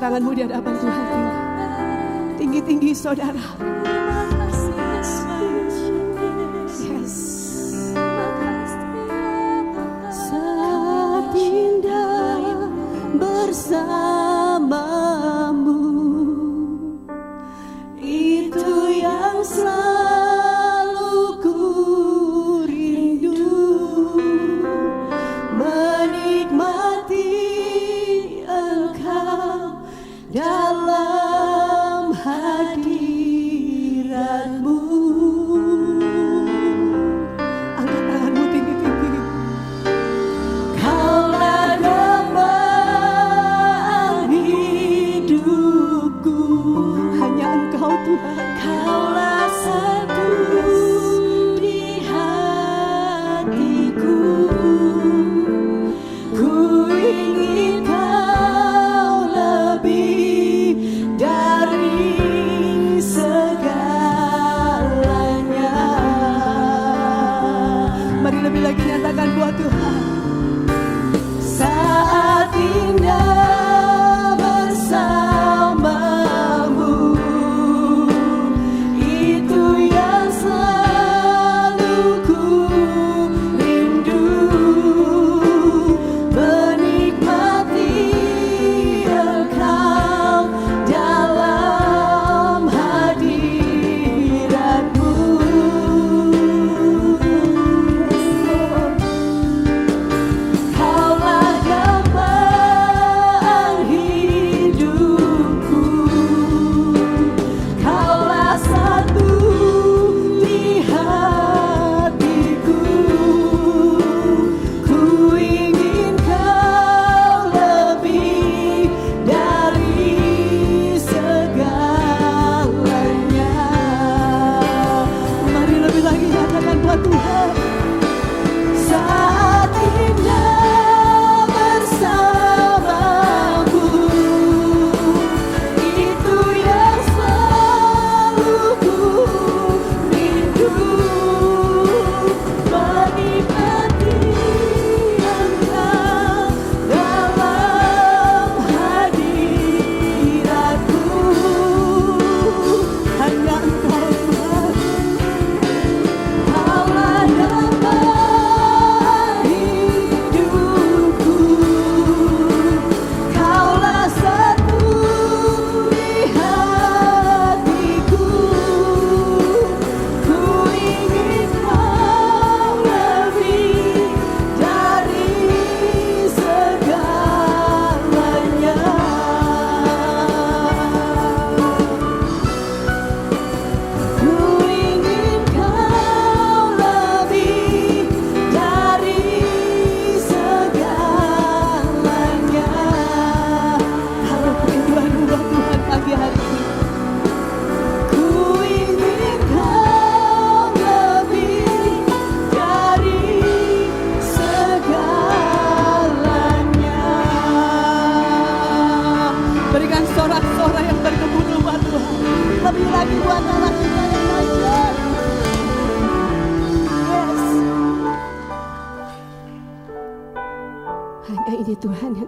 tanganmu di hadapan Tuhan. Tinggi-tinggi saudara. Yes. Saat indah bersamamu, itu yang selalu ku rindu, menikmati Engkau dalam hadirat-Mu.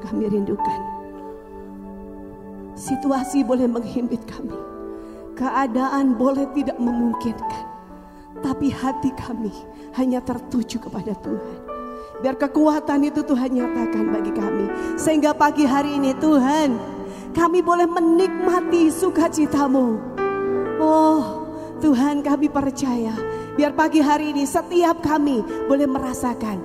kami rindukan. Situasi boleh menghimpit kami, keadaan boleh tidak memungkinkan, tapi hati kami hanya tertuju kepada Tuhan. Biar kekuatan itu Tuhan nyatakan bagi kami, sehingga pagi hari ini Tuhan, kami boleh menikmati sukacita-Mu. Oh Tuhan, kami percaya, biar pagi hari ini setiap kami boleh merasakan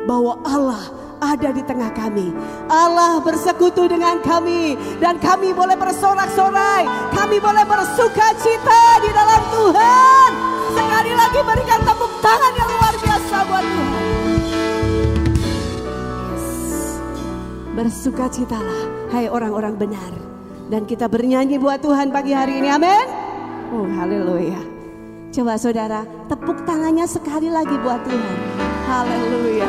bahwa Allah ada di tengah kami. Allah bersekutu dengan kami, dan kami boleh bersorak-sorai, kami boleh bersukacita di dalam Tuhan. Sekali lagi berikan tepuk tangan yang luar biasa buat Tuhan. Yes. Bersukacitalah hai orang-orang benar, dan kita bernyanyi buat Tuhan pagi hari ini. Amin. Oh haleluya. Coba saudara tepuk tangannya sekali lagi buat Tuhan. Haleluya.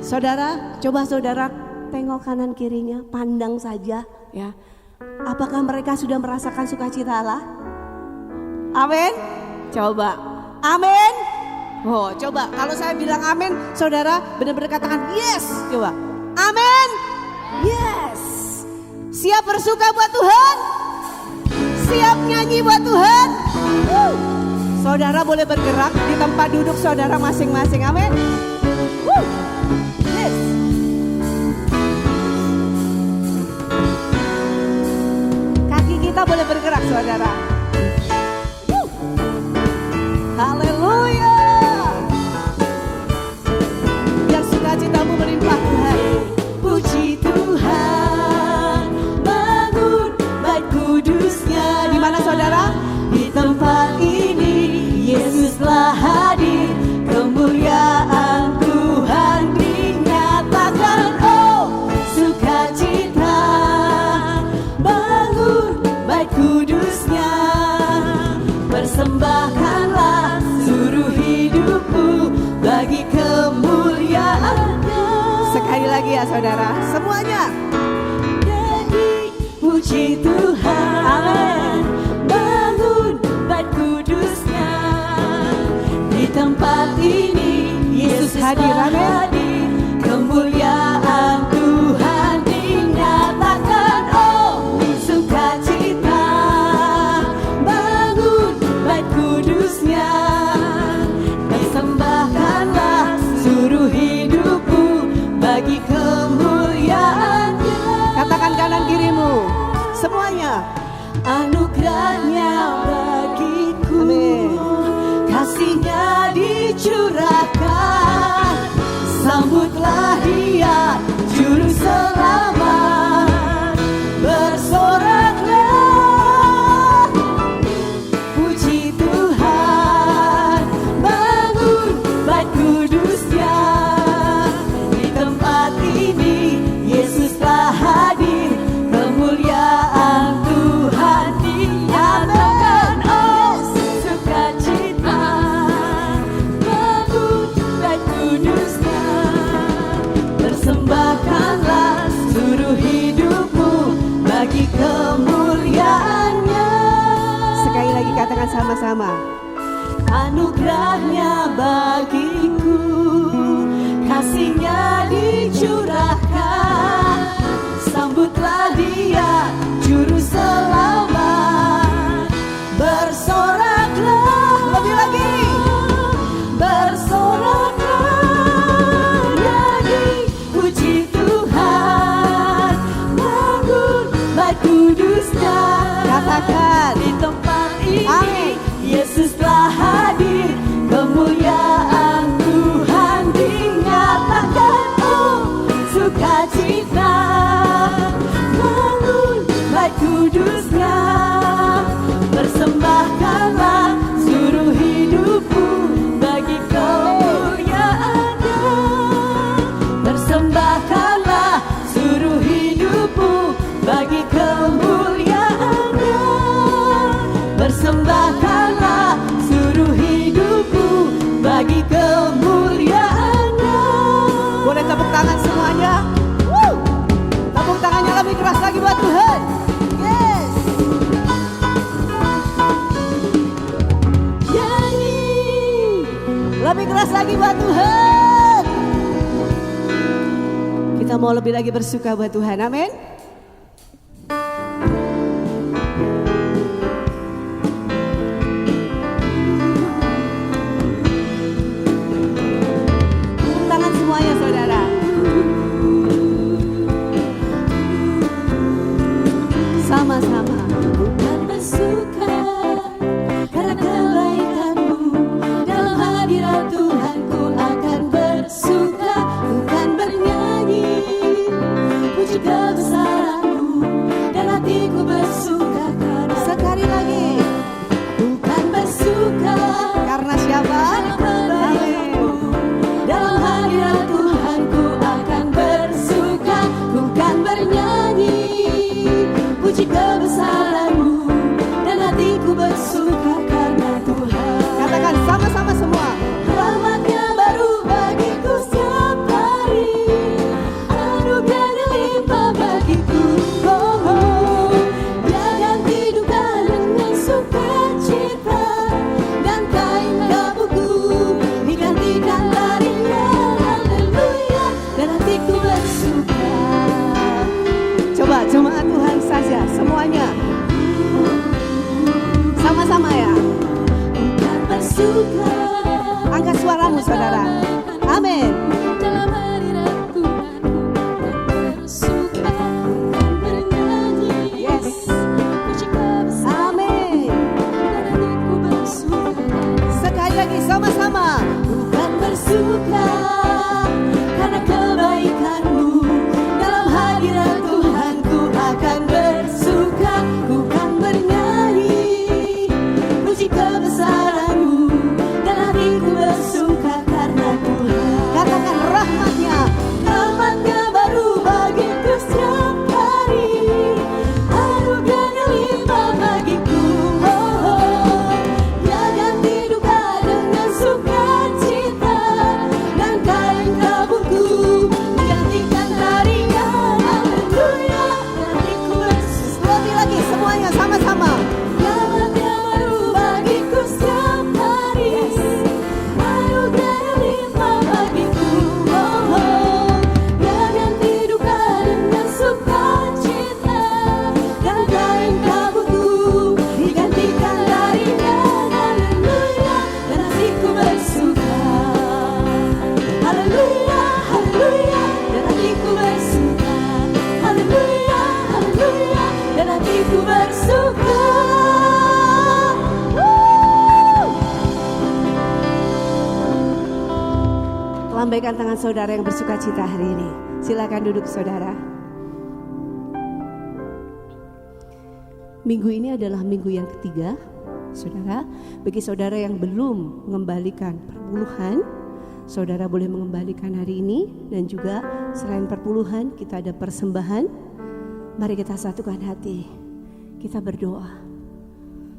Saudara, coba saudara tengok kanan kirinya, pandang saja ya. Apakah mereka sudah merasakan sukacita Allah? Amin. Coba. Amin. Oh, coba kalau saya bilang amin, saudara benar-benar katakan yes. Coba. Amin. Yes. Siap bersuka buat Tuhan? Siap nyanyi buat Tuhan? Saudara boleh bergerak di tempat duduk saudara masing-masing. Amin. Yes. Kaki kita boleh bergerak saudara. Haleluya. Biar sukacitamu melimpah Tuhan. Puji Tuhan, bangun bait kudusnya. Di mana saudara? Di tempat ini Yesus telah hadir, kemuliaan Tuhan dinyatakan. Oh sukacita, bangun bait kudusnya, persembahkanlah seluruh hidupku bagi kemuliaan-Nya. Sekali lagi ya saudara, semuanya. Nyanyi puji Tuhan, amin. Bangun bait kudusnya, di tempat ini Yesus hadir, amin. Kemuliaan Tuhan dinyatakan. Oh sukacita, bangun bait kudusnya, persembahkanlah seluruh hidupku bagi kemuliaan-Nya. Katakan kanan kirimu, semuanya. Anugerahnya bagiku, amin. Kasih-Nya dicurahkan, sambutlah Dia juru selamat. Bersoraklah, puji Tuhan, bangun bait kudusnya, di tempat ini Yesus telah hadir, kemuliaan Tuhan dinyatakan. Oh sukacita, bangun bait kudusnya, persembahkanlah seluruh hidupmu bagi kemuliaan-Nya. Sekali lagi katakan sama-sama. Anugerahnya bagiku, kasih-Nya dicurahkan, sambutlah Dia juru selamat. Bersoraklah, lebih lagi. Bersoraklah, nyanyi puji Tuhan, bangun bait kudusnya. Katakan di tempat ini, amin. Yesus telah hadir, kemuliaan Tuhan dinyatakan. Oh sukacita, bangun bait kudusnya, persembahkanlah seluruh hidupku bagi kemuliaan-Nya. Persembahkanlah seluruh hidupku bagi kemuliaan-Nya. Persembahkanlah seluruh hidupku bagi kemuliaan-Nya. Boleh tepuk tangan semuanya. Tepuk tangannya lebih keras lagi buat Tuhan. Yes. Nyanyi lebih keras lagi buat Tuhan. kita mau lebih lagi bersuka buat Tuhan. Amin. Tangan semuanya saudara. Sama-sama. Bukan bersuka karena kebaikanmu, dalam hadirat Tuhanku akan bersuka. Bukan bernyanyi puji kebesaranmu, dan hatiku bersuka karena. Sekali lagi. Bukan bersuka Karena siapa? karena kebaikanmu, dalam hadirat Tuhanku akan bersuka. Bukan bernyanyi puji kebesaranmu, dan hatiku bersuka karena Tuhan. Katakan sama-sama semua. Rahmatnya baru bagiku setiap hari, anugerahnya limpah bagiku. Oh, oh. Dia ganti duka dengan sukacita, dan kain kabuku digantikan darinya. Haleluya, dan hatiku bersuka. Coba jemaat Tuhan saja semuanya. Sama-sama ya. Bukan bersuka Angkat suaramu saudara. Amin. dalam hadirat Tuhanku akan bersuka. Bukan bernyanyi Yes. puji kebesaran, Amin. dan hatiku bersuka. Sekali lagi sama-sama. Bukan bersuka karena kebaikanmu, dalam hadirat Tuhanku akan bersuka. Bukan bernyanyi puji kebesaranmu, dan hatiku bersuka karena Tuhan. Katakan rahmatnya. Rahmatnya baru bagiku setiap hari, anugerahnya limpah bagiku. Oh, oh. Dia ganti duka dengan sukacita, dan kain kabuku digantikan darinya. Haleluya, dan hatiku bersuka. Lebih lagi semuanya sama-sama. Rahmatnya baru bagiku setiap hari, anugerahnya limpah bagiku. Oh, oh. Dia ganti duka dengan sukacita, dan kain kabuku digantikan darinya. Haleluya, dan hatiku bersuka. Haleluya, haleluya, dan hatiku bersuka. Haleluya, haleluya, dan hatiku bersuka. Lambaikan tangan saudara yang bersuka cita hari ini. Silakan duduk saudara. Minggu ini adalah minggu yang ketiga, saudara. Bagi saudara yang belum mengembalikan perpuluhan, saudara boleh mengembalikan hari ini. Dan juga selain perpuluhan, kita ada persembahan. Mari kita satukan hati, kita berdoa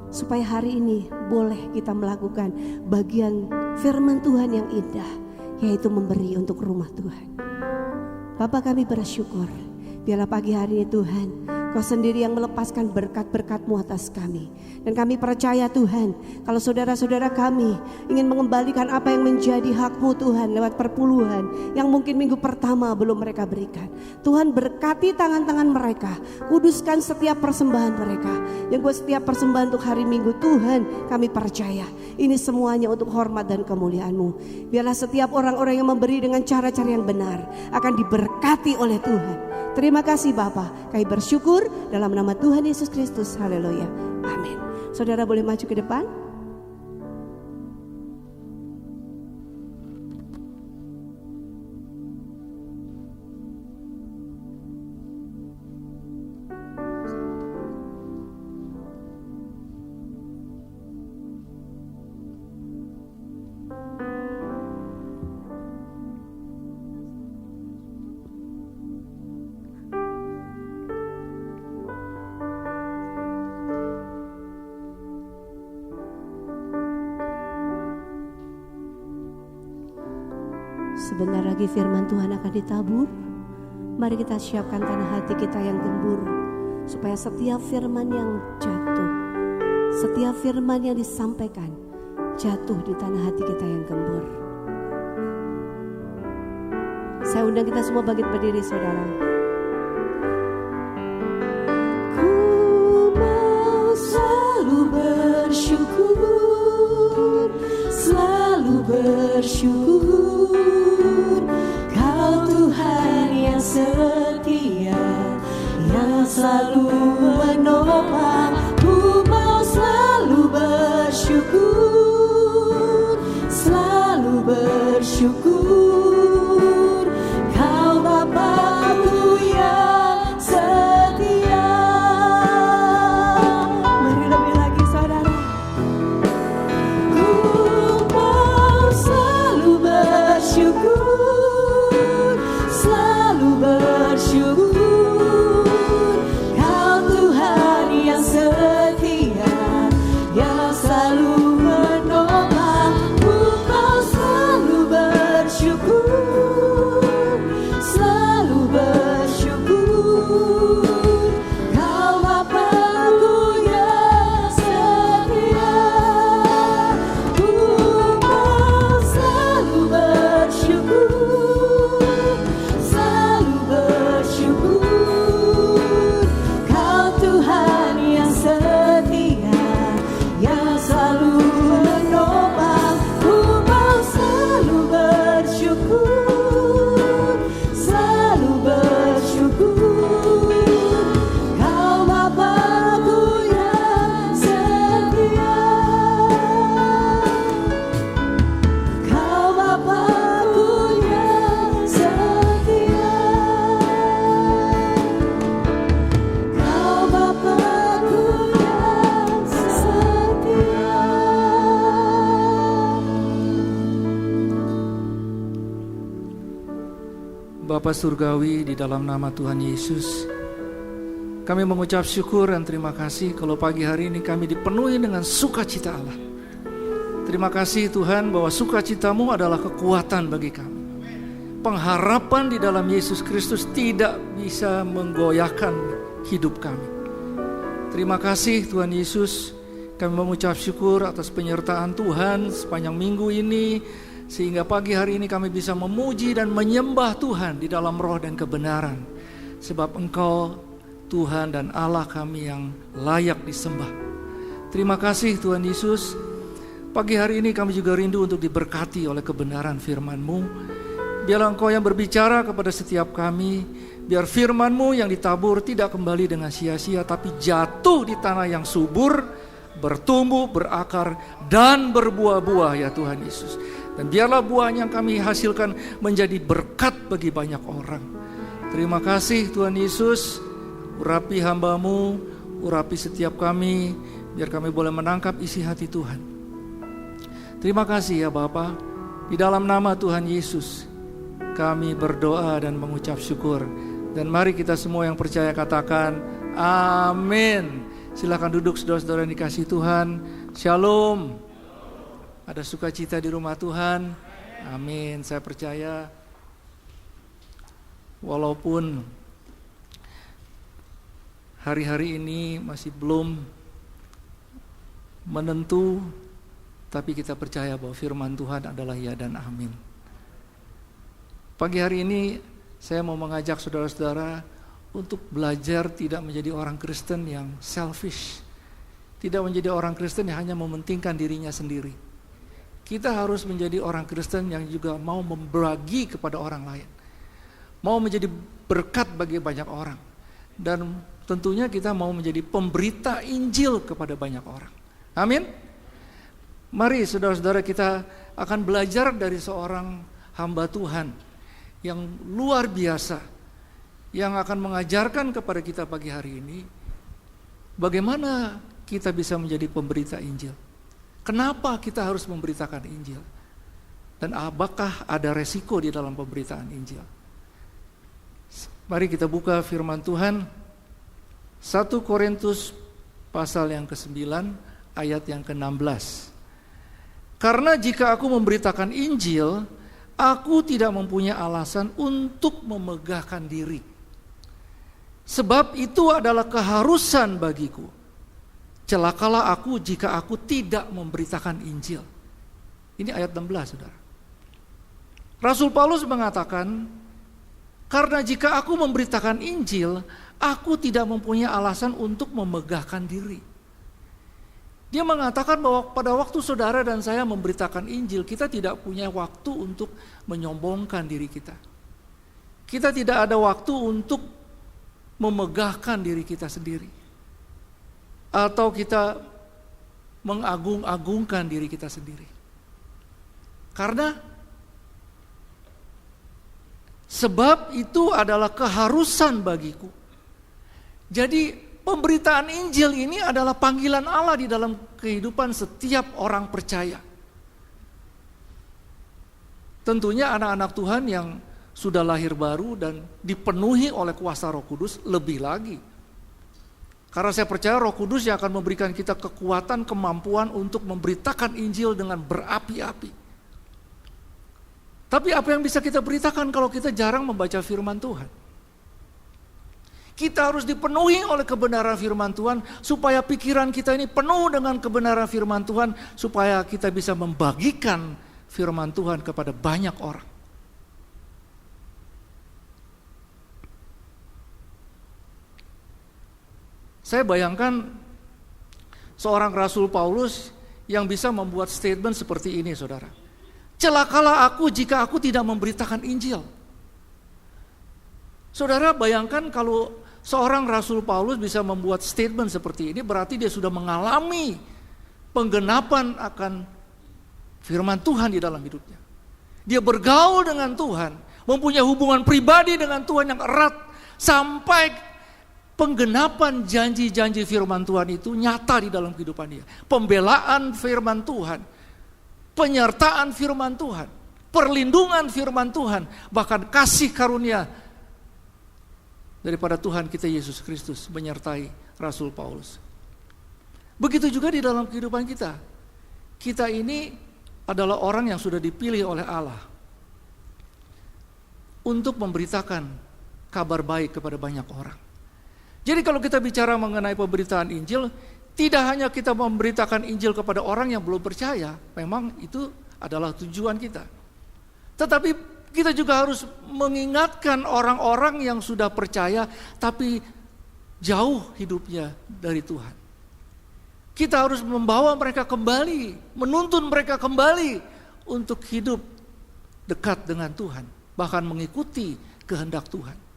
supaya hari ini boleh kita melakukan bagian firman Tuhan yang indah, yaitu memberi untuk rumah Tuhan. Bapa, kami bersyukur, biarlah pagi hari ini Tuhan, Kau sendiri yang melepaskan berkat-berkat-Mu atas kami. Dan kami percaya Tuhan, kalau saudara-saudara kami ingin mengembalikan apa yang menjadi hak-Mu Tuhan lewat perpuluhan yang mungkin minggu pertama belum mereka berikan. Tuhan, berkati tangan-tangan mereka, kuduskan setiap persembahan mereka. Yang buat setiap persembahan untuk hari Minggu, Tuhan, kami percaya ini semuanya untuk hormat dan kemuliaan-Mu. Biarlah setiap orang-orang yang memberi dengan cara-cara yang benar akan diberkati oleh Tuhan. Terima kasih Bapa, kami bersyukur dalam nama Tuhan Yesus Kristus. Haleluya, amin. Saudara boleh maju ke depan. Sebentar lagi firman Tuhan akan ditabur. Mari kita siapkan tanah hati kita yang gembur, supaya setiap firman yang jatuh, setiap firman yang disampaikan jatuh di tanah hati kita yang gembur. Saya undang kita semua bangkit berdiri, saudara. Ku mau selalu bersyukur, selalu bersyukur. Kau Tuhan yang setia, yang selalu menopang. Ku mau selalu bersyukur, selalu bersyukur. Kau Bapa-Ku yang setia. Mari lebih lagi, saudara. Ku mau selalu bersyukur, selalu bersyukur. Kau Tuhan yang setia, yang selalu menopang. Ku mau selalu bersyukur, selalu bersyukur. Kau Bapa-Ku yang setia. Ku mau selalu bersyukur, selalu bersyukur. Kau Tuhan yang setia, yang selalu menopang. Ku mau selalu bersyukur, selalu bersyukur. Kau Bapa-Ku yang setia. Kau Bapa-Ku yang setia. Kau Bapa-Ku yang setia. Bapa Surgawi, di dalam nama Tuhan Yesus, kami mengucap syukur dan terima kasih kalau pagi hari ini kami dipenuhi dengan sukacita Allah. Terima kasih Tuhan bahwa sukacitamu adalah kekuatan bagi kami. Pengharapan di dalam Yesus Kristus tidak bisa menggoyahkan hidup kami. Terima kasih Tuhan Yesus, kami mengucap syukur atas penyertaan Tuhan sepanjang minggu ini, sehingga pagi hari ini kami bisa memuji dan menyembah Tuhan di dalam roh dan kebenaran. Sebab Engkau Tuhan dan Allah kami yang layak disembah. Terima kasih Tuhan Yesus. Pagi hari ini kami juga rindu untuk diberkati oleh kebenaran firman-Mu. Biarlah Engkau yang berbicara kepada setiap kami. Biar firman-Mu yang ditabur tidak kembali dengan sia-sia, tapi jatuh di tanah yang subur, bertumbuh, berakar, dan berbuah-buah ya Tuhan Yesus. Dan biarlah buahnya yang kami hasilkan menjadi berkat bagi banyak orang. Terima kasih Tuhan Yesus. Urapi hamba-Mu, urapi setiap kami, biar kami boleh menangkap isi hati Tuhan. Terima kasih ya Bapa. Di dalam nama Tuhan Yesus kami berdoa dan mengucap syukur. Dan mari kita semua yang percaya katakan amin. Silakan duduk saudara-saudara yang dikasihi Tuhan. Shalom. Ada sukacita di rumah Tuhan. Amin. Saya percaya walaupun hari-hari ini masih belum menentu, tapi kita percaya bahwa firman Tuhan adalah ya dan amin. Pagi hari ini saya mau mengajak saudara-saudara untuk belajar tidak menjadi orang Kristen yang selfish. Tidak menjadi orang Kristen yang hanya mementingkan dirinya sendiri. Kita harus menjadi orang Kristen yang juga mau membagi kepada orang lain. Mau menjadi berkat bagi banyak orang. Dan tentunya kita mau menjadi pemberita Injil kepada banyak orang. Amin. Mari saudara-saudara, kita akan belajar dari seorang hamba Tuhan yang luar biasa, yang akan mengajarkan kepada kita pagi hari ini bagaimana kita bisa menjadi pemberita Injil. Kenapa kita harus memberitakan Injil? Dan apakah ada resiko di dalam pemberitaan Injil? Mari kita buka firman Tuhan 1 Korintus pasal yang ke-9 ayat yang ke-16. Karena jika aku memberitakan Injil, aku tidak mempunyai alasan untuk memegahkan diri. Sebab itu adalah keharusan bagiku. Celakalah aku jika aku tidak memberitakan Injil. Ini ayat 16, saudara. Rasul Paulus mengatakan, Karena jika aku memberitakan Injil, aku tidak mempunyai alasan untuk memegahkan diri. Dia mengatakan bahwa pada waktu saudara dan saya memberitakan Injil, kita tidak punya waktu untuk menyombongkan diri kita. Kita tidak ada waktu untuk memegahkan diri kita sendiri. Atau kita mengagung-agungkan diri kita sendiri. Karena sebab itu adalah keharusan bagiku. Jadi pemberitaan Injil ini adalah panggilan Allah di dalam kehidupan setiap orang percaya. Tentunya anak-anak Tuhan yang sudah lahir baru dan dipenuhi oleh kuasa Roh Kudus lebih lagi. Karena saya percaya Roh Kudus yang akan memberikan kita kekuatan, kemampuan untuk memberitakan Injil dengan berapi-api. Tapi apa yang bisa kita beritakan kalau kita jarang membaca firman Tuhan? Kita harus dipenuhi oleh kebenaran firman Tuhan supaya pikiran kita ini penuh dengan kebenaran firman Tuhan supaya kita bisa membagikan firman Tuhan kepada banyak orang. Saya bayangkan seorang Rasul Paulus yang bisa membuat statement seperti ini, saudara. Celakalah aku jika aku tidak memberitakan Injil. Saudara bayangkan kalau seorang Rasul Paulus bisa membuat statement seperti ini, berarti dia sudah mengalami penggenapan akan firman Tuhan di dalam hidupnya. Dia bergaul dengan Tuhan, mempunyai hubungan pribadi dengan Tuhan yang erat, sampai penggenapan janji-janji firman Tuhan itu nyata di dalam kehidupan dia. Pembelaan firman Tuhan, penyertaan firman Tuhan, perlindungan firman Tuhan, bahkan kasih karunia daripada Tuhan kita Yesus Kristus menyertai Rasul Paulus. Begitu juga di dalam kehidupan kita. Kita ini adalah orang yang sudah dipilih oleh Allah untuk memberitakan kabar baik kepada banyak orang. Jadi kalau kita bicara mengenai pemberitaan Injil, tidak hanya kita memberitakan Injil kepada orang yang belum percaya, memang itu adalah tujuan kita. Tetapi kita juga harus mengingatkan orang-orang yang sudah percaya tapi jauh hidupnya dari Tuhan. Kita harus membawa mereka kembali, menuntun mereka kembali untuk hidup dekat dengan Tuhan, bahkan mengikuti kehendak Tuhan.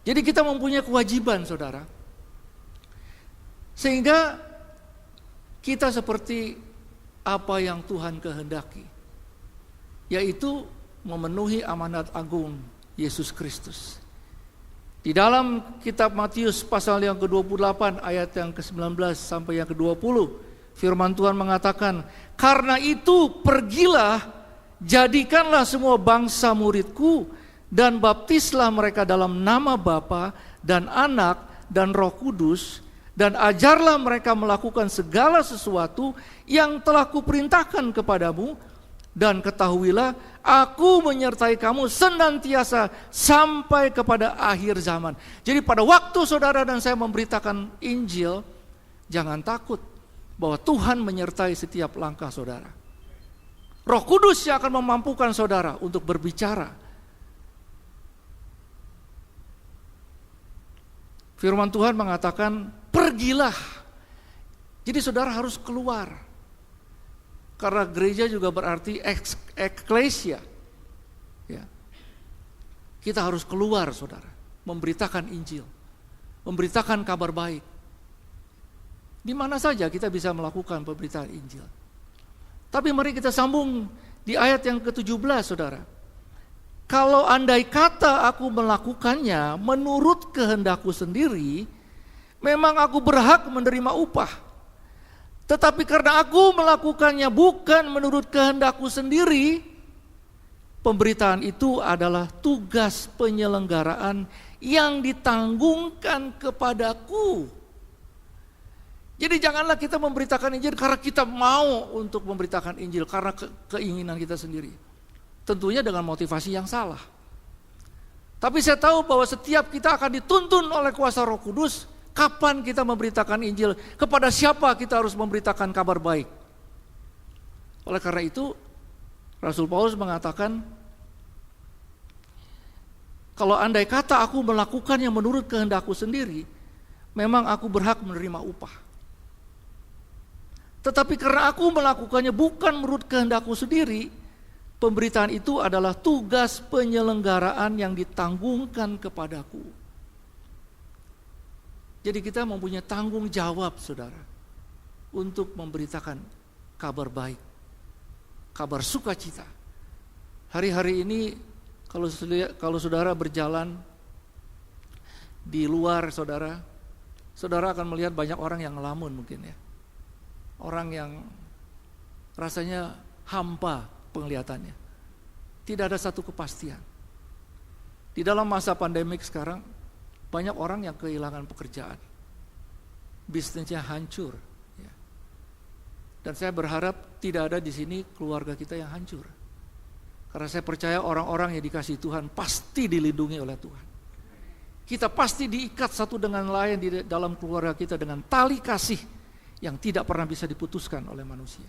Jadi kita mempunyai kewajiban, saudara. Sehingga kita seperti apa yang Tuhan kehendaki, yaitu memenuhi amanat agung Yesus Kristus. Di dalam kitab Matius pasal yang ke-28 ayat yang ke-19 sampai yang ke-20, firman Tuhan mengatakan, "Karena itu pergilah, jadikanlah semua bangsa muridku, dan baptislah mereka dalam nama Bapa dan Anak dan Roh Kudus, dan ajarlah mereka melakukan segala sesuatu yang telah kuperintahkan kepadamu, dan ketahuilah aku menyertai kamu senantiasa sampai kepada akhir zaman." Jadi pada waktu saudara dan saya memberitakan Injil, jangan takut bahwa Tuhan menyertai setiap langkah saudara. Roh Kudus yang akan memampukan saudara untuk berbicara. Firman Tuhan mengatakan, pergilah. Jadi saudara harus keluar. Karena gereja juga berarti eklesia. Ya. Kita harus keluar, saudara. Memberitakan Injil. Memberitakan kabar baik. Di mana saja kita bisa melakukan pemberitaan Injil. Tapi mari kita sambung di ayat yang ke-17, saudara. Kalau andai kata aku melakukannya menurut kehendakku sendiri, memang aku berhak menerima upah. Tetapi karena aku melakukannya bukan menurut kehendakku sendiri, pemberitaan itu adalah tugas penyelenggaraan yang ditanggungkan kepadaku. Jadi janganlah kita memberitakan Injil karena kita mau untuk memberitakan Injil, karena keinginan kita sendiri. Tentunya dengan motivasi yang salah. Tapi saya tahu bahwa setiap kita akan dituntun oleh kuasa Roh Kudus. Kapan kita memberitakan Injil? Kepada siapa kita harus memberitakan kabar baik? Oleh karena itu, Rasul Paulus mengatakan, Kalau andai kata aku melakukan yang menurut kehendakku sendiri, memang aku berhak menerima upah. Tetapi karena aku melakukannya bukan menurut kehendakku sendiri, pemberitaan itu adalah tugas penyelenggaraan yang ditanggungkan kepadaku. Jadi kita mempunyai tanggung jawab, saudara, untuk memberitakan kabar baik, kabar sukacita. Hari-hari ini kalau saudara berjalan di luar, saudara akan melihat banyak orang yang ngelamun mungkin ya. Orang yang rasanya hampa penglihatannya. Tidak ada satu kepastian. Di dalam masa pandemik sekarang, banyak orang yang kehilangan pekerjaan. Bisnisnya hancur. Ya. Dan saya berharap tidak ada di sini keluarga kita yang hancur. Karena saya percaya orang-orang yang dikasihi Tuhan pasti dilindungi oleh Tuhan. Kita pasti diikat satu dengan lain di dalam keluarga kita dengan tali kasih yang tidak pernah bisa diputuskan oleh manusia.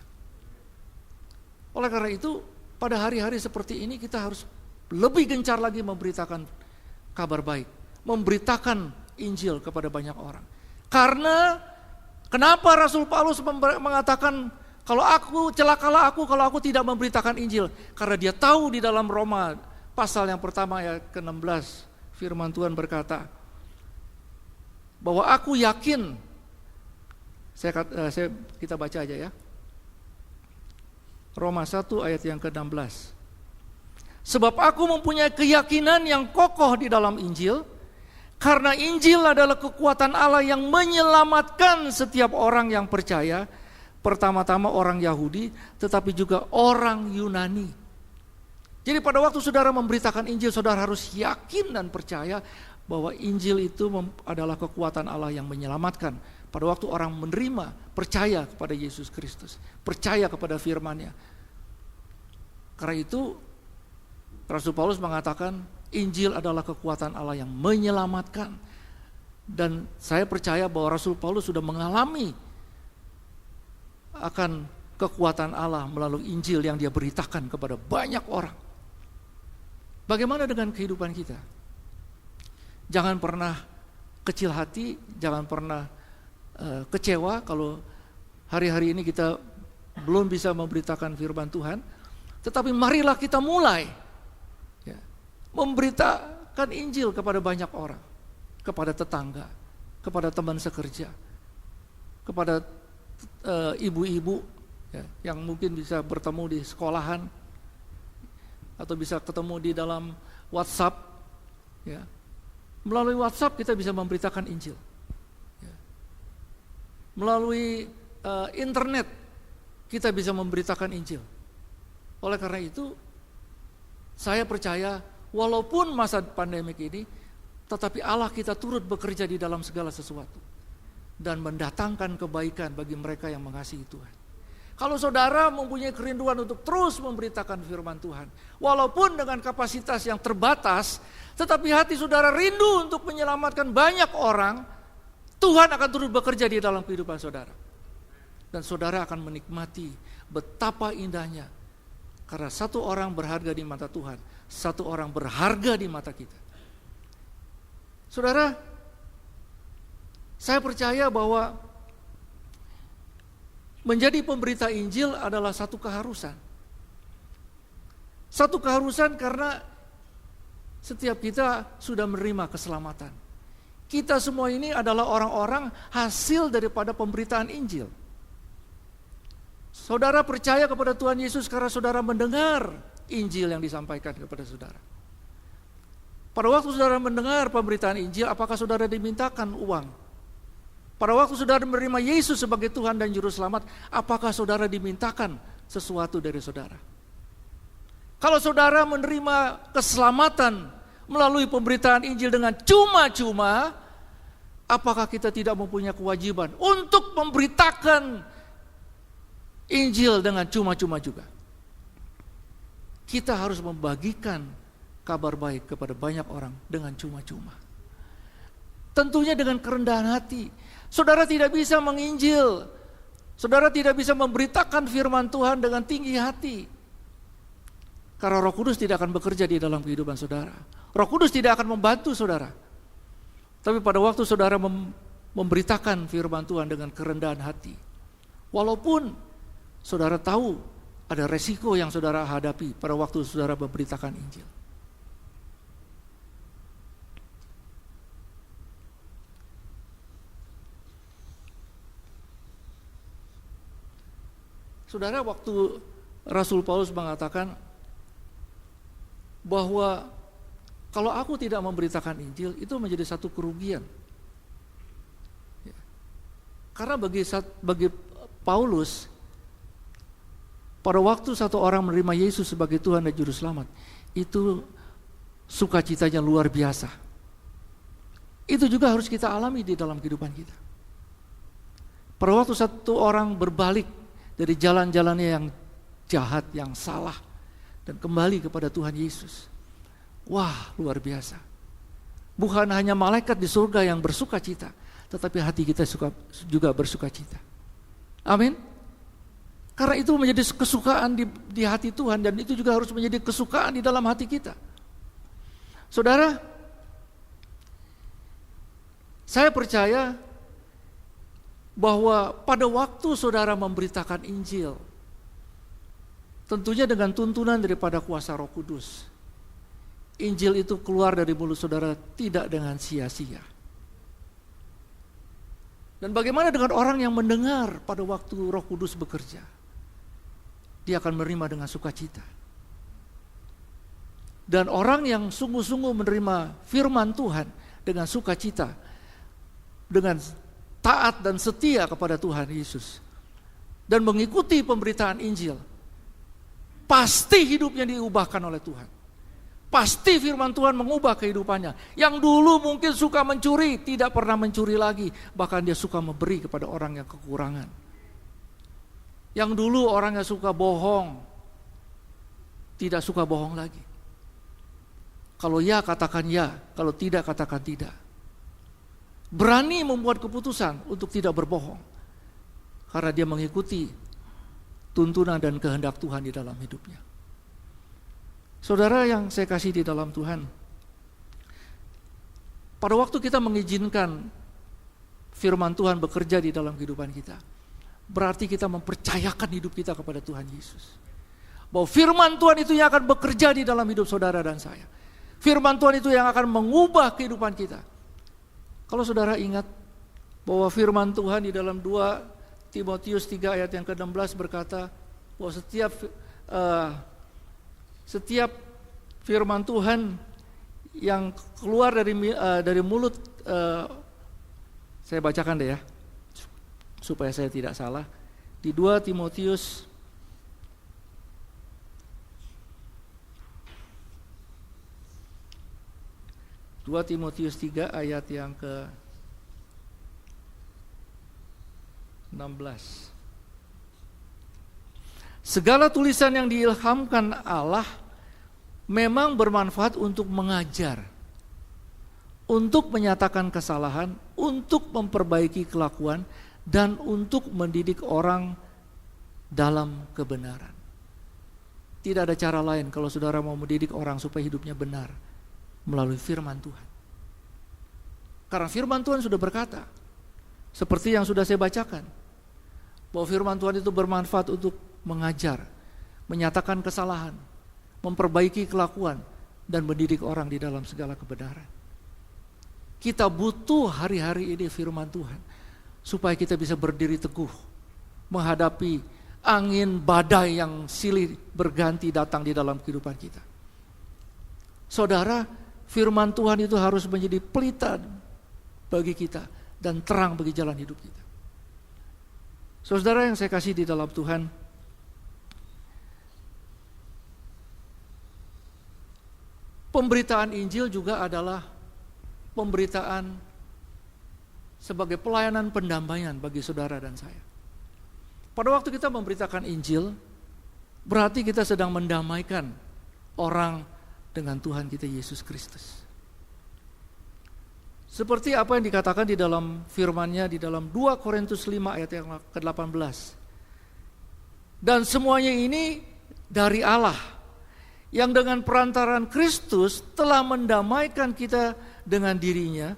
Oleh karena itu, pada hari-hari seperti ini kita harus lebih gencar lagi memberitakan kabar baik, memberitakan Injil kepada banyak orang. Karena kenapa Rasul Paulus mengatakan celakalah aku kalau aku tidak memberitakan Injil. Karena dia tahu di dalam Roma pasal yang pertama ayat ke-16 firman Tuhan berkata bahwa aku yakin, kita baca aja ya. Roma 1 ayat yang ke-16. Sebab aku mempunyai keyakinan yang kokoh di dalam Injil, karena Injil adalah kekuatan Allah yang menyelamatkan setiap orang yang percaya, pertama-tama orang Yahudi, tetapi juga orang Yunani. Jadi pada waktu saudara memberitakan Injil, saudara harus yakin dan percaya bahwa Injil itu adalah kekuatan Allah yang menyelamatkan. Pada waktu orang menerima, percaya kepada Yesus Kristus, percaya kepada firman-Nya. Karena itu Rasul Paulus mengatakan Injil adalah kekuatan Allah yang menyelamatkan. Dan saya percaya bahwa Rasul Paulus sudah mengalami akan kekuatan Allah melalui Injil yang dia beritakan kepada banyak orang. Bagaimana dengan kehidupan kita? Jangan pernah kecil hati, jangan pernah kecewa kalau hari-hari ini kita belum bisa memberitakan firman Tuhan. Tetapi marilah kita mulai memberitakan Injil kepada banyak orang, kepada tetangga, kepada teman sekerja, kepada ibu-ibu yang mungkin bisa bertemu di sekolahan atau bisa ketemu di dalam WhatsApp. Melalui WhatsApp kita bisa memberitakan Injil. Melalui internet kita bisa memberitakan Injil. Oleh karena itu saya percaya walaupun masa pandemik ini, tetapi Allah kita turut bekerja di dalam segala sesuatu dan mendatangkan kebaikan bagi mereka yang mengasihi Tuhan. Kalau saudara mempunyai kerinduan untuk terus memberitakan firman Tuhan, walaupun dengan kapasitas yang terbatas, tetapi hati saudara rindu untuk menyelamatkan banyak orang, Tuhan akan turut bekerja di dalam kehidupan saudara. Dan saudara akan menikmati betapa indahnya. Karena satu orang berharga di mata Tuhan, satu orang berharga di mata kita. Saudara, saya percaya bahwa menjadi pemberita Injil adalah satu keharusan. Satu keharusan karena setiap kita sudah menerima keselamatan. Kita semua ini adalah orang-orang hasil daripada pemberitaan Injil. Saudara percaya kepada Tuhan Yesus karena saudara mendengar Injil yang disampaikan kepada saudara. Pada waktu saudara mendengar pemberitaan Injil, apakah saudara dimintakan uang? Pada waktu saudara menerima Yesus sebagai Tuhan dan Juru Selamat, apakah saudara dimintakan sesuatu dari saudara? Kalau saudara menerima keselamatan melalui pemberitaan Injil dengan cuma-cuma, apakah kita tidak mempunyai kewajiban untuk memberitakan Injil dengan cuma-cuma juga? Kita harus membagikan kabar baik kepada banyak orang dengan cuma-cuma. Tentunya dengan kerendahan hati. Saudara tidak bisa menginjil, saudara tidak bisa memberitakan firman Tuhan dengan tinggi hati. Karena Roh Kudus tidak akan bekerja di dalam kehidupan saudara. Roh Kudus tidak akan membantu saudara. Tapi pada waktu saudara memberitakan firman Tuhan dengan kerendahan hati, walaupun saudara tahu ada resiko yang saudara hadapi pada waktu saudara memberitakan Injil. Saudara, waktu Rasul Paulus mengatakan bahwa kalau aku tidak memberitakan Injil, itu menjadi satu kerugian. Karena bagi Paulus, pada waktu satu orang menerima Yesus sebagai Tuhan dan Juru Selamat, itu sukacitanya luar biasa. Itu juga harus kita alami di dalam kehidupan kita. Pada waktu satu orang berbalik dari jalan-jalannya yang jahat, yang salah, dan kembali kepada Tuhan Yesus, wah, luar biasa. Bukan hanya malaikat di surga yang bersuka cita, tetapi hati kita juga bersuka cita. Amin. Karena itu menjadi kesukaan di hati Tuhan, dan itu juga harus menjadi kesukaan di dalam hati kita. Saudara, saya percaya bahwa pada waktu saudara memberitakan Injil, tentunya dengan tuntunan daripada kuasa Roh Kudus, Injil itu keluar dari mulut saudara tidak dengan sia-sia. Dan bagaimana dengan orang yang mendengar pada waktu Roh Kudus bekerja? Dia akan menerima dengan sukacita. Dan orang yang sungguh-sungguh menerima firman Tuhan dengan sukacita, dengan taat dan setia kepada Tuhan Yesus, dan mengikuti pemberitaan Injil, pasti hidupnya diubahkan oleh Tuhan. Pasti firman Tuhan mengubah kehidupannya. Yang dulu mungkin suka mencuri, tidak pernah mencuri lagi. Bahkan dia suka memberi kepada orang yang kekurangan. Yang dulu orang yang suka bohong, tidak suka bohong lagi. Kalau ya katakan ya, kalau tidak katakan tidak. Berani membuat keputusan untuk tidak berbohong. Karena dia mengikuti tuntunan dan kehendak Tuhan di dalam hidupnya. Saudara yang saya kasih di dalam Tuhan, pada waktu kita mengizinkan firman Tuhan bekerja di dalam kehidupan kita, berarti kita mempercayakan hidup kita kepada Tuhan Yesus. Bahwa firman Tuhan itu yang akan bekerja di dalam hidup saudara dan saya. Firman Tuhan itu yang akan mengubah kehidupan kita. Kalau saudara ingat bahwa firman Tuhan di dalam 2 Timotius 3 ayat yang ke-16 berkata bahwa setiap firman Tuhan yang keluar dari mulut, saya bacakan deh ya, supaya saya tidak salah. Di 2 Timotius Dua Timotius 3 ayat yang ke-16. Segala tulisan yang diilhamkan Allah memang bermanfaat untuk mengajar, untuk menyatakan kesalahan, untuk memperbaiki kelakuan, dan untuk mendidik orang dalam kebenaran. Tidak ada cara lain kalau saudara mau mendidik orang supaya hidupnya benar, melalui firman Tuhan. Karena firman Tuhan sudah berkata, seperti yang sudah saya bacakan, bahwa firman Tuhan itu bermanfaat untuk mengajar, menyatakan kesalahan, memperbaiki kelakuan, dan mendidik orang di dalam segala kebenaran. Kita butuh hari-hari ini firman Tuhan, supaya kita bisa berdiri teguh, menghadapi angin badai yang silih berganti datang di dalam kehidupan kita. Saudara, firman Tuhan itu harus menjadi pelita bagi kita dan terang bagi jalan hidup kita. Saudara yang saya kasih di dalam Tuhan, pemberitaan Injil juga adalah pemberitaan sebagai pelayanan pendamaian bagi saudara dan saya. Pada waktu kita memberitakan Injil, berarti kita sedang mendamaikan orang dengan Tuhan kita Yesus Kristus. Seperti apa yang dikatakan di dalam firman-Nya di dalam 2 Korintus 5 ayat yang ke-18. Dan semuanya ini dari Allah yang dengan perantaran Kristus telah mendamaikan kita dengan dirinya,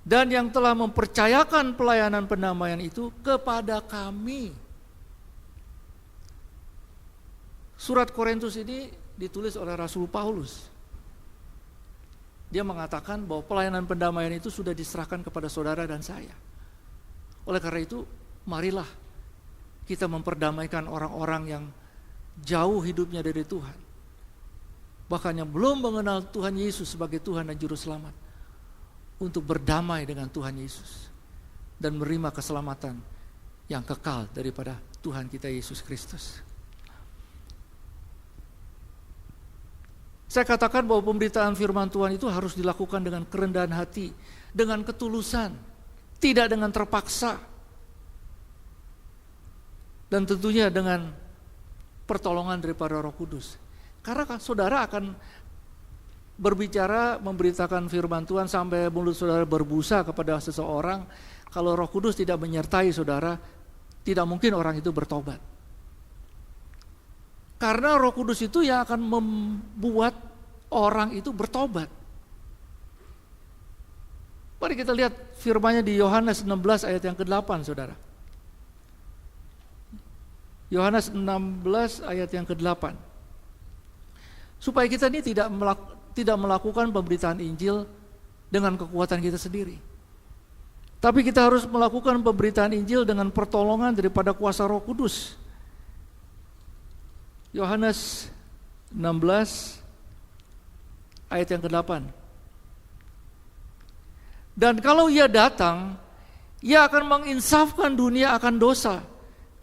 dan yang telah mempercayakan pelayanan pendamaian itu kepada kami. Surat Korintus ini ditulis oleh Rasul Paulus. Dia mengatakan bahwa pelayanan pendamaian itu sudah diserahkan kepada saudara dan saya. Oleh karena itu, marilah kita memperdamaikan orang-orang yang jauh hidupnya dari Tuhan, bahkan yang belum mengenal Tuhan Yesus sebagai Tuhan dan Juru Selamat, untuk berdamai dengan Tuhan Yesus dan menerima keselamatan yang kekal daripada Tuhan kita Yesus Kristus. Saya katakan bahwa pemberitaan firman Tuhan itu harus dilakukan dengan kerendahan hati, dengan ketulusan, tidak dengan terpaksa, dan tentunya dengan pertolongan daripada Roh Kudus. Karena saudara akan berbicara, memberitakan firman Tuhan sampai mulut saudara berbusa kepada seseorang, kalau Roh Kudus tidak menyertai saudara, tidak mungkin orang itu bertobat. Karena Roh Kudus itu yang akan membuat orang itu bertobat. Mari kita lihat firman-Nya di Yohanes 16 ayat yang ke-8, saudara. Yohanes 16 ayat yang ke-8. Supaya kita ini tidak melakukan pemberitaan Injil dengan kekuatan kita sendiri. Tapi kita harus melakukan pemberitaan Injil dengan pertolongan daripada kuasa Roh Kudus. Yohanes 16 ayat yang ke-8. Dan kalau ia datang, ia akan menginsafkan dunia akan dosa,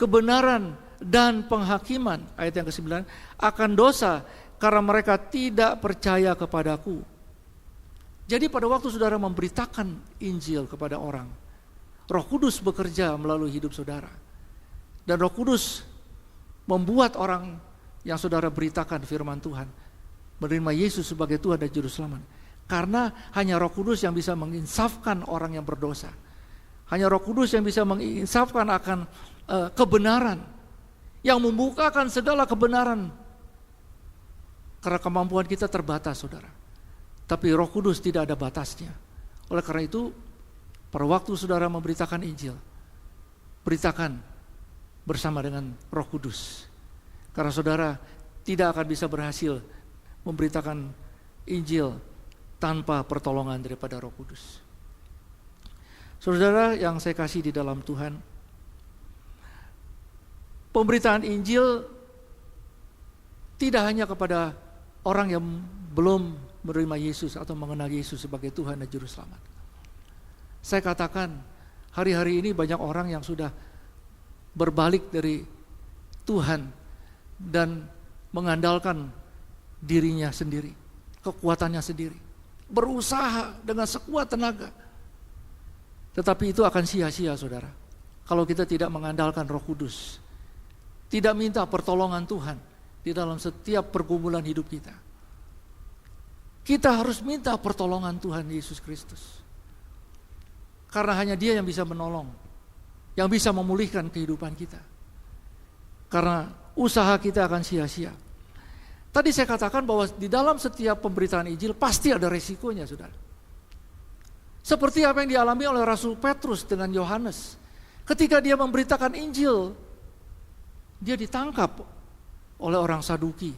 kebenaran, dan penghakiman. Ayat yang ke-9, akan dosa karena mereka tidak percaya kepadaku. Jadi pada waktu saudara memberitakan Injil kepada orang, Roh Kudus bekerja melalui hidup saudara. Dan Roh Kudus membuat orang yang saudara beritakan firman Tuhan menerima Yesus sebagai Tuhan dan Juru Selamat. Karena hanya Roh Kudus yang bisa menginsafkan orang yang berdosa. Hanya Roh Kudus yang bisa menginsafkan akan kebenaran, yang membukakan segala kebenaran. Karena kemampuan kita terbatas, saudara. Tapi Roh Kudus tidak ada batasnya. Oleh karena itu, pada waktu saudara memberitakan Injil, beritakan bersama dengan Roh Kudus. Karena saudara tidak akan bisa berhasil memberitakan Injil tanpa pertolongan daripada Roh Kudus. Saudara yang saya kasih di dalam Tuhan, pemberitaan Injil tidak hanya kepada orang yang belum menerima Yesus atau mengenal Yesus sebagai Tuhan dan Juru Selamat. Saya katakan, hari-hari ini banyak orang yang sudah berbalik dari Tuhan dan mengandalkan dirinya sendiri, kekuatannya sendiri, berusaha dengan sekuat tenaga. Tetapi itu akan sia-sia, saudara, kalau kita tidak mengandalkan Roh Kudus, tidak minta pertolongan Tuhan di dalam setiap pergumulan hidup kita. Kita harus minta pertolongan Tuhan Yesus Kristus, karena hanya Dia yang bisa menolong, yang bisa memulihkan kehidupan kita. Karena usaha kita akan sia-sia. Tadi saya katakan bahwa di dalam setiap pemberitaan Injil pasti ada resikonya, saudara. Seperti apa yang dialami oleh Rasul Petrus dengan Yohanes. Ketika dia memberitakan Injil, dia ditangkap oleh orang Saduki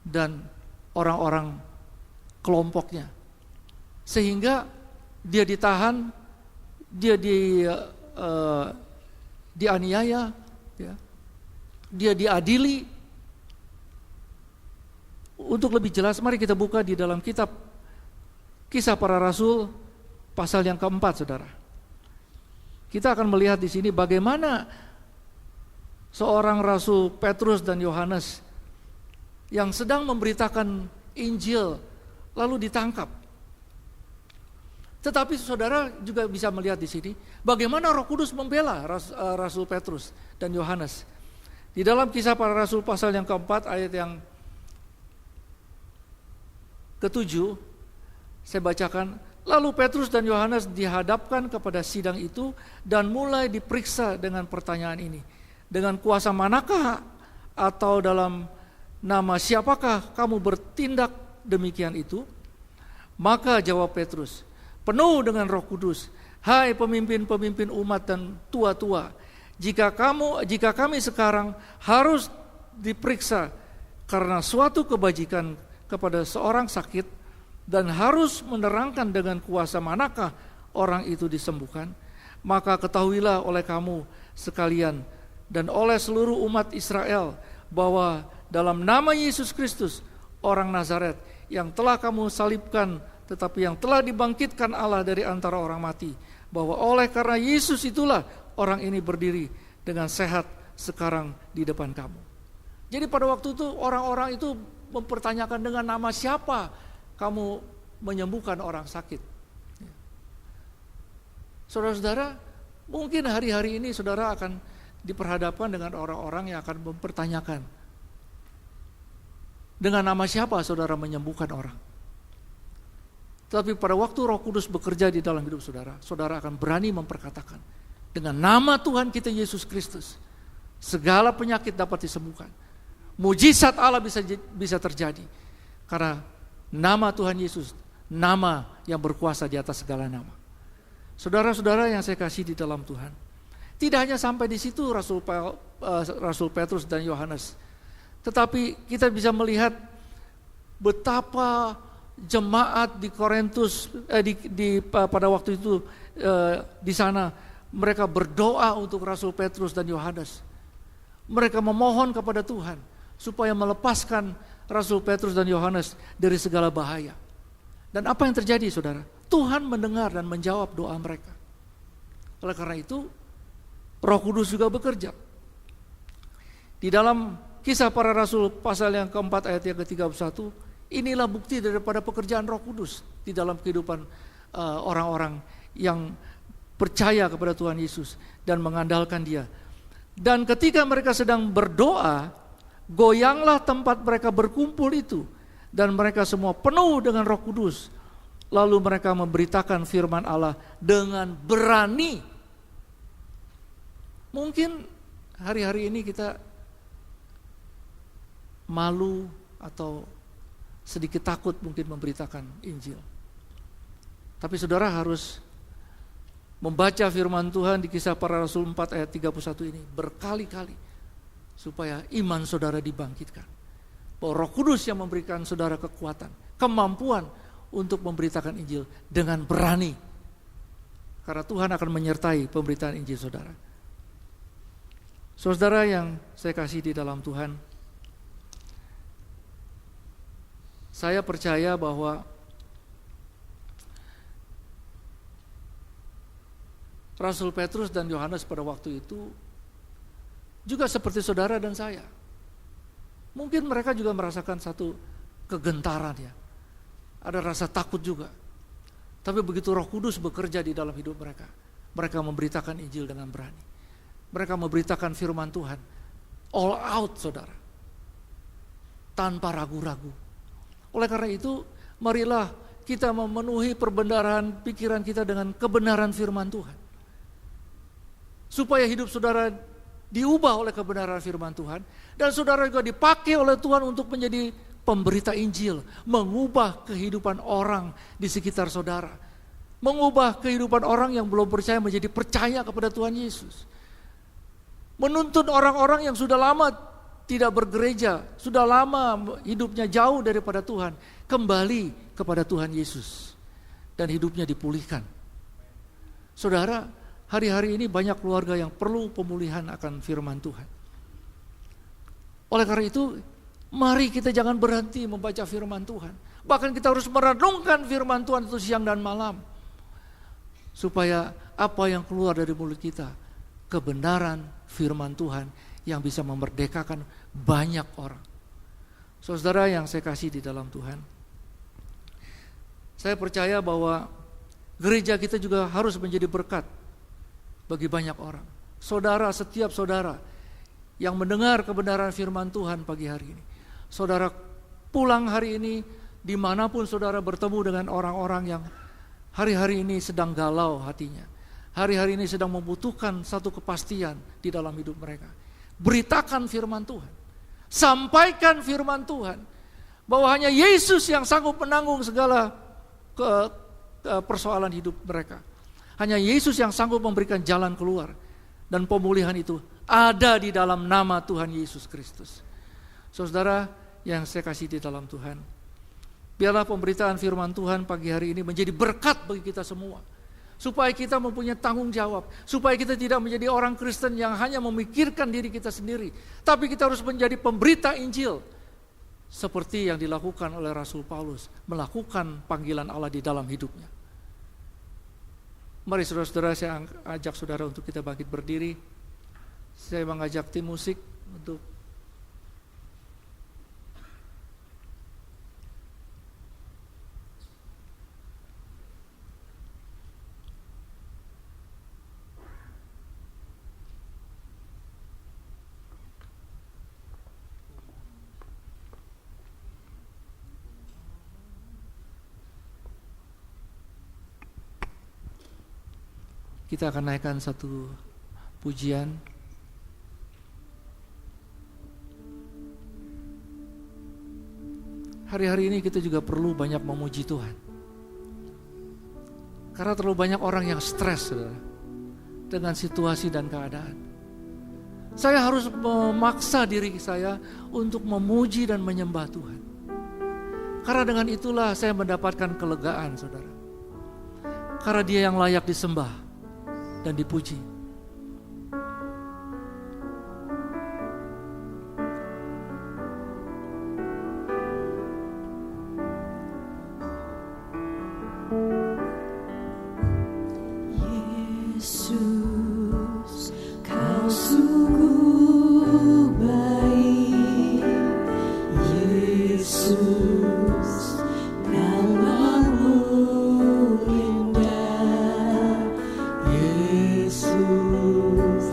dan orang-orang kelompoknya. Sehingga dia ditahan, dia dianiaya, ya. Dia diadili. Untuk lebih jelas, mari kita buka di dalam kitab Kisah Para Rasul pasal yang keempat, saudara. Kita akan melihat di sini bagaimana seorang Rasul Petrus dan Yohanes yang sedang memberitakan Injil lalu ditangkap. Tetapi saudara juga bisa melihat di sini bagaimana Roh Kudus membela Rasul Petrus dan Yohanes. Di dalam Kisah Para Rasul pasal yang keempat ayat yang ke-7, saya bacakan, lalu Petrus dan Yohanes dihadapkan kepada sidang itu dan mulai diperiksa dengan pertanyaan ini. Dengan kuasa manakah atau dalam nama siapakah kamu bertindak demikian itu?" Maka jawab Petrus, penuh dengan Roh Kudus, "Hai pemimpin-pemimpin umat dan tua-tua, jika kami sekarang harus diperiksa karena suatu kebajikan kepada seorang sakit dan harus menerangkan dengan kuasa manakah orang itu disembuhkan, maka ketahuilah oleh kamu sekalian dan oleh seluruh umat Israel bahwa dalam nama Yesus Kristus orang Nazaret yang telah kamu salibkan tetapi yang telah dibangkitkan Allah dari antara orang mati, bahwa oleh karena Yesus itulah orang ini berdiri dengan sehat sekarang di depan kamu." Jadi pada waktu itu orang-orang itu mempertanyakan dengan nama siapa kamu menyembuhkan orang sakit. Saudara-saudara, mungkin hari-hari ini saudara akan diperhadapkan dengan orang-orang yang akan mempertanyakan dengan nama siapa saudara menyembuhkan orang. Tapi pada waktu Roh Kudus bekerja di dalam hidup saudara, saudara akan berani memperkatakan dengan nama Tuhan kita Yesus Kristus, segala penyakit dapat disembuhkan. Mujizat Allah bisa terjadi karena nama Tuhan Yesus, nama yang berkuasa di atas segala nama. Saudara-saudara yang saya kasih di dalam Tuhan, tidak hanya sampai di situ Rasul Petrus dan Yohanes, tetapi kita bisa melihat betapa jemaat di Korintus pada waktu itu di sana mereka berdoa untuk Rasul Petrus dan Yohanes. Mereka memohon kepada Tuhan supaya melepaskan Rasul Petrus dan Yohanes dari segala bahaya. Dan apa yang terjadi saudara? Tuhan mendengar dan menjawab doa mereka. Oleh karena itu Roh Kudus juga bekerja. Di dalam Kisah Para Rasul pasal yang keempat ayat yang ke-31, inilah bukti daripada pekerjaan Roh Kudus di dalam kehidupan orang-orang yang percaya kepada Tuhan Yesus dan mengandalkan Dia. Dan ketika mereka sedang berdoa, goyanglah tempat mereka berkumpul itu, dan mereka semua penuh dengan Roh Kudus. Lalu mereka memberitakan firman Allah dengan berani. Mungkin hari-hari ini kita malu atau sedikit takut mungkin memberitakan Injil. Tapi saudara harus membaca firman Tuhan di Kisah Para Rasul 4 ayat 31 ini berkali-kali supaya iman saudara dibangkitkan. Bahwa Roh Kudus yang memberikan saudara kekuatan, kemampuan untuk memberitakan Injil dengan berani. Karena Tuhan akan menyertai pemberitaan Injil saudara. Saudara yang saya kasih di dalam Tuhan, saya percaya bahwa Rasul Petrus dan Yohanes pada waktu itu juga seperti saudara dan saya. Mungkin mereka juga merasakan satu kegentaran ya. Ada rasa takut juga. Tapi begitu Roh Kudus bekerja di dalam hidup mereka, mereka memberitakan Injil dengan berani. Mereka memberitakan firman Tuhan all out saudara, tanpa ragu-ragu. Oleh karena itu, marilah kita memenuhi perbendaharaan pikiran kita dengan kebenaran firman Tuhan. Supaya hidup saudara diubah oleh kebenaran firman Tuhan. Dan saudara juga dipakai oleh Tuhan untuk menjadi pemberita Injil. Mengubah kehidupan orang di sekitar saudara. Mengubah kehidupan orang yang belum percaya menjadi percaya kepada Tuhan Yesus. Menuntun orang-orang yang sudah lama tidak bergereja, sudah lama hidupnya jauh daripada Tuhan, kembali kepada Tuhan Yesus. Dan hidupnya dipulihkan. Saudara, hari-hari ini banyak keluarga yang perlu pemulihan akan firman Tuhan. Oleh karena itu, mari kita jangan berhenti membaca firman Tuhan. Bahkan kita harus merenungkan firman Tuhan itu siang dan malam. Supaya apa yang keluar dari mulut kita, kebenaran firman Tuhan yang bisa memerdekakan banyak orang. Saudara yang saya kasih di dalam Tuhan, saya percaya bahwa gereja kita juga harus menjadi berkat bagi banyak orang. Saudara, setiap saudara yang mendengar kebenaran firman Tuhan pagi hari ini, saudara pulang hari ini dimanapun saudara bertemu dengan orang-orang yang hari-hari ini sedang galau hatinya, hari-hari ini sedang membutuhkan satu kepastian di dalam hidup mereka. Beritakan firman Tuhan. Sampaikan firman Tuhan. Bahwa hanya Yesus yang sanggup menanggung segala persoalan hidup mereka. Hanya Yesus yang sanggup memberikan jalan keluar. Dan pemulihan itu ada di dalam nama Tuhan Yesus Kristus. Saudara yang saya kasih di dalam Tuhan, biarlah pemberitaan firman Tuhan pagi hari ini menjadi berkat bagi kita semua. Supaya kita mempunyai tanggung jawab. Supaya kita tidak menjadi orang Kristen yang hanya memikirkan diri kita sendiri. Tapi kita harus menjadi pemberita Injil. Seperti yang dilakukan oleh Rasul Paulus. Melakukan panggilan Allah di dalam hidupnya. Mari saudara-saudara, saya ajak saudara untuk kita bangkit berdiri. Saya mengajak tim musik untuk kita akan naikkan satu pujian. Hari-hari ini kita juga perlu banyak memuji Tuhan. Karena terlalu banyak orang yang stres, saudara, dengan situasi dan keadaan. Saya harus memaksa diri saya untuk memuji dan menyembah Tuhan. Karena dengan itulah saya mendapatkan kelegaan, saudara. Karena Dia yang layak disembah dan dipuji. Yesus, Kau sungguh baik. Yesus, nama-Mu indah. Yesus,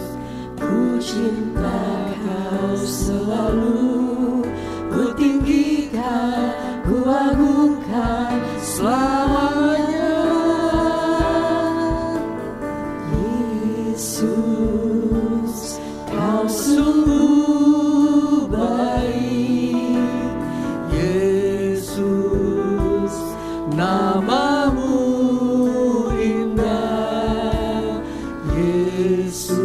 ku cinta Kau selalu. Ku tinggikan, ku agungkan selamanya. Yesus, Kau sungguh baik. Yesus, nama-Mu indah. Yesus,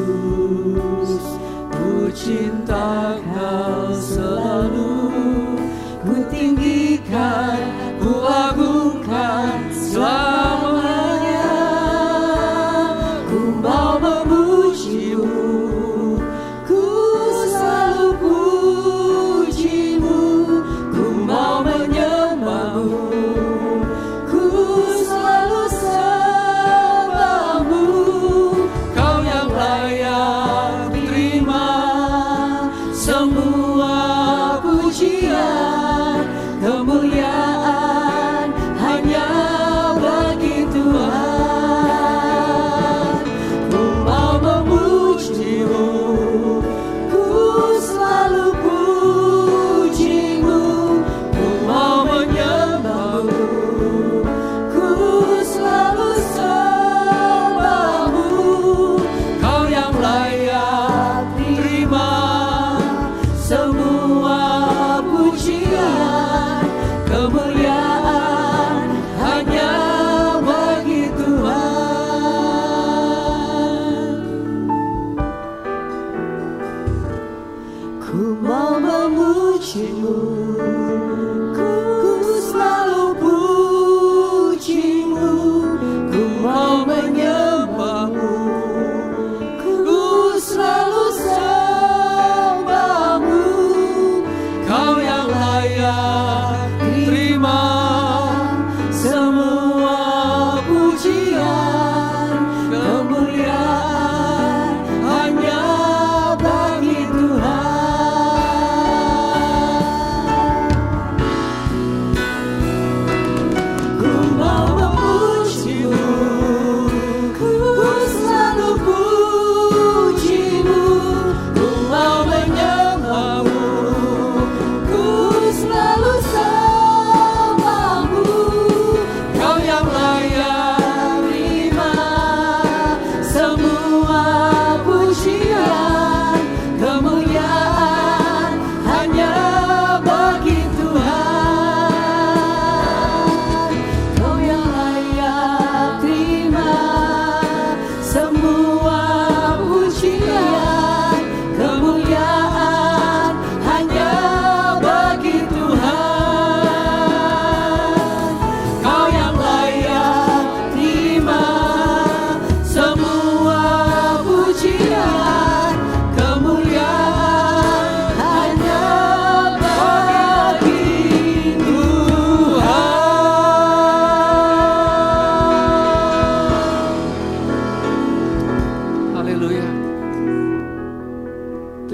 ku cinta Kau selalu. Ku tinggikan, ku agungkan selamanya. Ku mau memuji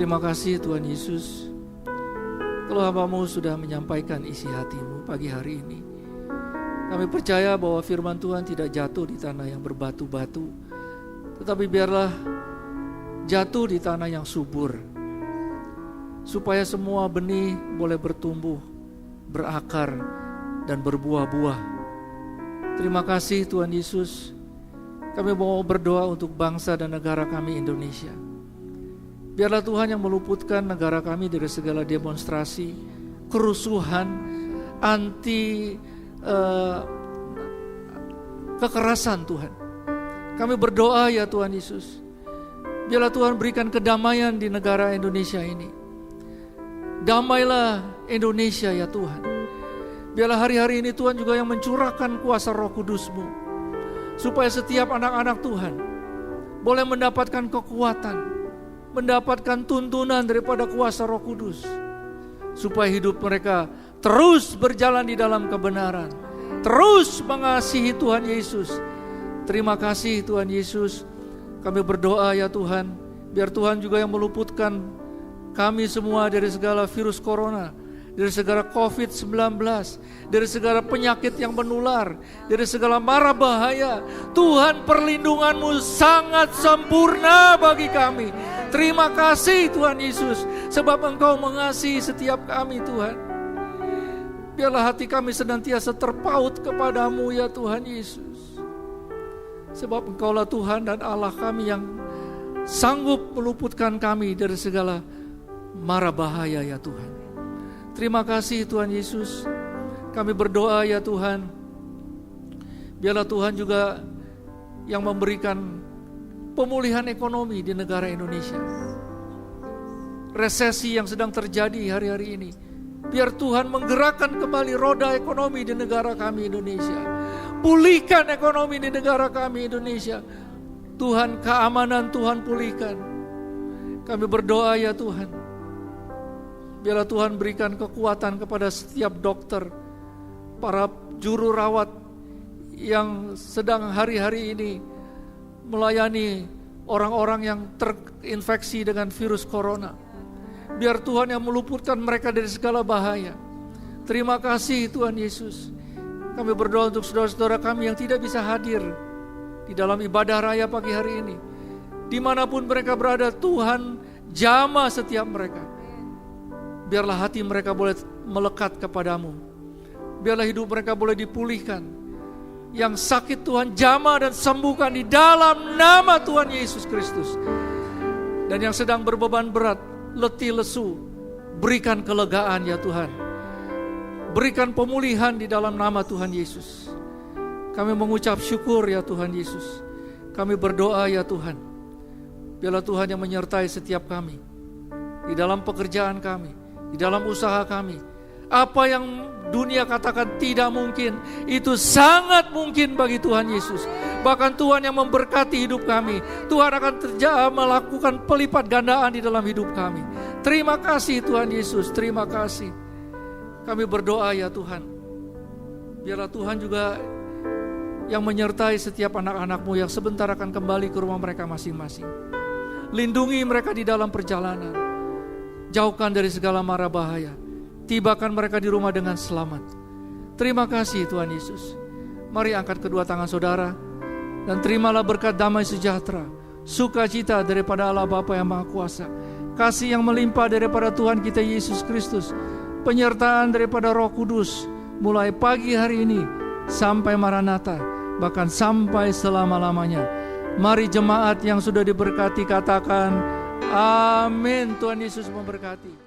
Terima kasih Tuhan Yesus, kalau hamba-Mu sudah menyampaikan isi hati-Mu pagi hari ini. Kami percaya bahwa firman Tuhan tidak jatuh di tanah yang berbatu-batu, tetapi biarlah jatuh di tanah yang subur, supaya semua benih boleh bertumbuh, berakar, dan berbuah-buah. Terima kasih Tuhan Yesus. Kami mau berdoa untuk bangsa dan negara kami Indonesia. Biarlah Tuhan yang meluputkan negara kami dari segala demonstrasi, kerusuhan, anti kekerasan Tuhan. Kami berdoa ya Tuhan Yesus, biarlah Tuhan berikan kedamaian di negara Indonesia ini. Damailah Indonesia ya Tuhan. Biarlah hari-hari ini Tuhan juga yang mencurahkan kuasa Roh Kudus-Mu, supaya setiap anak-anak Tuhan boleh mendapatkan kekuatan, mendapatkan tuntunan daripada kuasa Roh Kudus, supaya hidup mereka terus berjalan di dalam kebenaran, terus mengasihi Tuhan Yesus. Terima kasih Tuhan Yesus. Kami berdoa ya Tuhan, biar Tuhan juga yang meluputkan kami semua dari segala virus corona, dari segala COVID-19, dari segala penyakit yang menular, dari segala mara bahaya. Tuhan, perlindungan-Mu sangat sempurna bagi kami. Terima kasih Tuhan Yesus, sebab Engkau mengasihi setiap kami Tuhan. Biarlah hati kami senantiasa terpaut kepadamu ya Tuhan Yesus, sebab Engkaulah Tuhan dan Allah kami yang sanggup meluputkan kami dari segala mara bahaya ya Tuhan. Terima kasih Tuhan Yesus. Kami berdoa ya Tuhan, biarlah Tuhan juga yang memberikan pemulihan ekonomi di negara Indonesia. Resesi yang sedang terjadi hari-hari ini, biar Tuhan menggerakkan kembali roda ekonomi di negara kami Indonesia. Pulihkan ekonomi di negara kami Indonesia. Tuhan, keamanan Tuhan pulihkan. Kami berdoa ya Tuhan, biarlah Tuhan berikan kekuatan kepada setiap dokter, para juru rawat yang sedang hari-hari ini melayani orang-orang yang terinfeksi dengan virus corona. Biar Tuhan yang meluputkan mereka dari segala bahaya. Terima kasih Tuhan Yesus. Kami berdoa untuk saudara-saudara kami yang tidak bisa hadir di dalam ibadah raya pagi hari ini. Dimanapun mereka berada, Tuhan jamah setiap mereka. Biarlah hati mereka boleh melekat kepadamu. Biarlah hidup mereka boleh dipulihkan. Yang sakit Tuhan jamah dan sembuhkan di dalam nama Tuhan Yesus Kristus. Dan yang sedang berbeban berat, letih lesu, berikan kelegaan ya Tuhan. Berikan pemulihan di dalam nama Tuhan Yesus. Kami mengucap syukur ya Tuhan Yesus. Kami berdoa ya Tuhan, biarlah Tuhan yang menyertai setiap kami, di dalam pekerjaan kami, di dalam usaha kami. Apa yang dunia katakan tidak mungkin, itu sangat mungkin bagi Tuhan Yesus. Bahkan Tuhan yang memberkati hidup kami, Tuhan akan melakukan pelipat gandaan di dalam hidup kami. Terima kasih Tuhan Yesus, terima kasih. Kami berdoa ya Tuhan, biarlah Tuhan juga yang menyertai setiap anak-anak-Mu yang sebentar akan kembali ke rumah mereka masing-masing. Lindungi mereka di dalam perjalanan, jauhkan dari segala mara bahaya, tibakan mereka di rumah dengan selamat. Terima kasih Tuhan Yesus. Mari angkat kedua tangan saudara dan terimalah berkat damai sejahtera, sukacita daripada Allah Bapa yang Maha Kuasa, kasih yang melimpah daripada Tuhan kita Yesus Kristus, penyertaan daripada Roh Kudus mulai pagi hari ini sampai Maranatha, bahkan sampai selama-lamanya. Mari jemaat yang sudah diberkati katakan amin. Tuhan Yesus memberkati.